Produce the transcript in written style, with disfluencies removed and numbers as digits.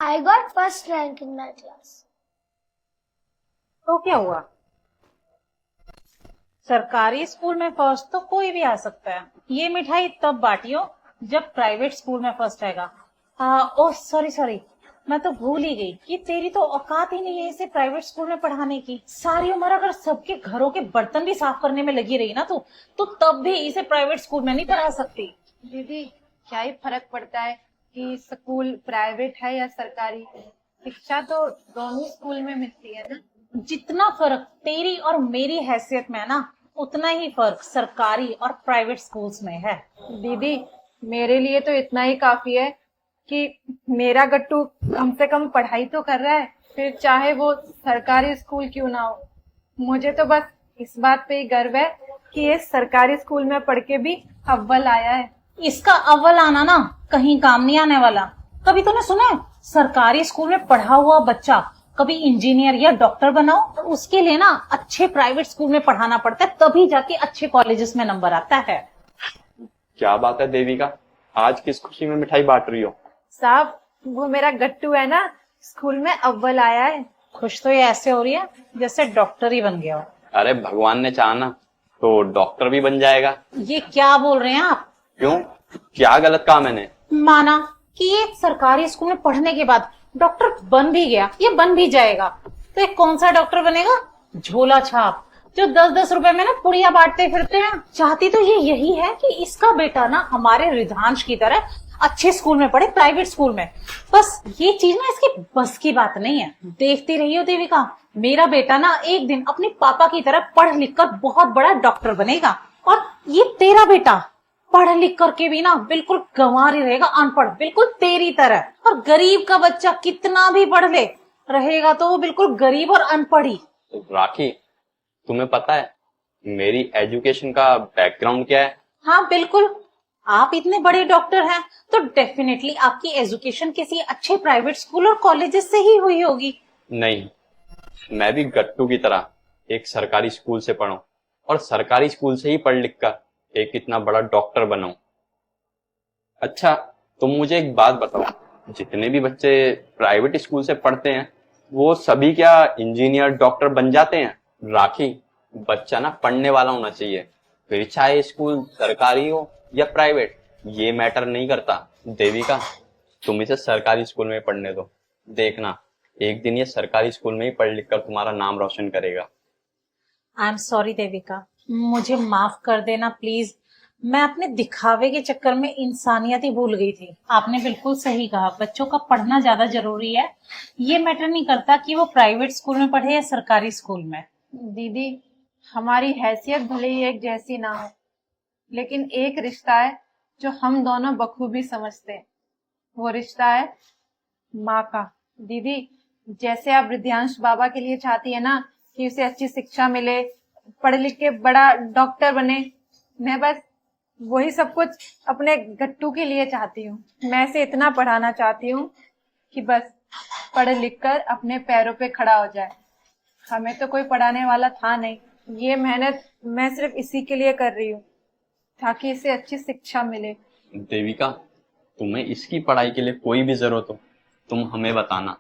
I got first rank in my class. तो क्या हुआ? सरकारी स्कूल में फर्स्ट तो कोई भी आ सकता है। ये मिठाई तब बांटियो जब प्राइवेट स्कूल में फर्स्ट आएगा। ओह सॉरी सॉरी, मैं तो भूल ही गई कि तेरी तो औकात ही नहीं है इसे प्राइवेट स्कूल में पढ़ाने की। सारी उम्र अगर सबके घरों के बर्तन भी साफ करने में लगी रही ना तो तब भी इसे प्राइवेट स्कूल में नहीं पढ़ा सकती। दीदी, क्या ही फर्क पड़ता है कि स्कूल प्राइवेट है या सरकारी। शिक्षा तो दोनों स्कूल में मिलती है ना। जितना फर्क तेरी और मेरी हैसियत में है ना, उतना ही फर्क सरकारी और प्राइवेट स्कूल्स में है। दीदी, मेरे लिए तो इतना ही काफी है कि मेरा गट्टू कम से कम पढ़ाई तो कर रहा है, फिर चाहे वो सरकारी स्कूल क्यों ना हो। मुझे तो बस इस बात पे ही गर्व है कि ये सरकारी स्कूल में पढ़ के भी अव्वल आया है। इसका अव्वल आना ना कहीं काम नहीं आने वाला। कभी तूने सुना है सरकारी स्कूल में पढ़ा हुआ बच्चा कभी इंजीनियर या डॉक्टर बनाओ? तो उसके लिए ना अच्छे प्राइवेट स्कूल में पढ़ाना पड़ता है, तभी जाके अच्छे कॉलेजेस में नंबर आता है। क्या बात है देविका, आज किस खुशी में मिठाई बांट रही हो? साहब, वो मेरा गट्टू है ना, स्कूल में अव्वल आया है। खुश तो ये ऐसे हो रही है जैसे डॉक्टर ही बन गया हो। अरे भगवान ने चाहा ना तो डॉक्टर भी बन जाएगा। ये क्या बोल रहे हैं आप? क्यों, क्या गलत कहा मैंने? माना कि ये सरकारी स्कूल में पढ़ने के बाद डॉक्टर बन भी गया, ये बन भी जाएगा, तो एक कौन सा डॉक्टर बनेगा? झोला छाप जो 10-10 रुपए में ना पुड़िया बांटते फिरते हैं। चाहती तो ये यही है कि इसका बेटा ना हमारे रिधांश की तरह अच्छे स्कूल में पढ़े, प्राइवेट स्कूल में। बस ये चीज ना इसकी बस की बात नहीं है। देखती रही हो देविका, मेरा बेटा ना एक दिन अपने पापा की तरह पढ़ लिख कर बहुत बड़ा डॉक्टर बनेगा, और ये तेरा बेटा पढ़ लिख करके भी ना बिल्कुल गंवार ही रहेगा, अनपढ़, बिल्कुल तेरी तरह। और गरीब का बच्चा कितना भी पढ़ ले रहेगा तो वो बिल्कुल गरीब और अनपढ़ ही। राखी, तुम्हें पता है मेरी एजुकेशन का बैकग्राउंड क्या है? हाँ बिल्कुल, आप इतने बड़े डॉक्टर हैं तो डेफिनेटली आपकी एजुकेशन किसी अच्छे प्राइवेट स्कूल और कॉलेजेस से ही हुई होगी। नहीं, मैं भी गट्टू की तरह एक सरकारी स्कूल से पढ़ा और सरकारी स्कूल से ही पढ़ लिख कर एक इतना बड़ा डॉक्टर बनाऊं। अच्छा, तुम मुझे एक बात बताओ, जितने भी बच्चे प्राइवेट स्कूल से पढ़ते हैं वो सभी क्या इंजीनियर डॉक्टर बन जाते हैं? राखी, बच्चा ना पढ़ने वाला होना चाहिए, फिर चाहे स्कूल सरकारी हो या प्राइवेट, ये मैटर नहीं करता। देविका, तुम इसे सरकारी स्कूल में पढ़ने दो, देखना एक दिन ये सरकारी स्कूल में ही पढ़ लिख कर तुम्हारा नाम रोशन करेगा। आई एम सॉरी देविका, मुझे माफ कर देना प्लीज। मैं अपने दिखावे के चक्कर में इंसानियत ही भूल गई थी। आपने बिल्कुल सही कहा, बच्चों का पढ़ना ज्यादा जरूरी है। ये मैटर नहीं करता कि वो प्राइवेट स्कूल में पढ़े या सरकारी स्कूल में। दीदी, हमारी हैसियत भले ही एक जैसी ना हो, लेकिन एक रिश्ता है जो हम दोनों बखूबी समझते हैं। वो रिश्ता है माँ का। दीदी, जैसे आप रिद्धांश बाबा के लिए चाहती है ना कि उसे अच्छी शिक्षा मिले, पढ़ लिख के बड़ा डॉक्टर बने, मैं बस वही सब कुछ अपने गट्टू के लिए चाहती हूँ। मैं इसे इतना पढ़ाना चाहती हूँ कि बस पढ़ लिख कर अपने पैरों पे खड़ा हो जाए। हमें तो कोई पढ़ाने वाला था नहीं, ये मेहनत मैं सिर्फ इसी के लिए कर रही हूँ ताकि इसे अच्छी शिक्षा मिले। देविका, तुम्हें इसकी पढ़ाई के लिए कोई भी जरूरत हो तुम हमें बताना।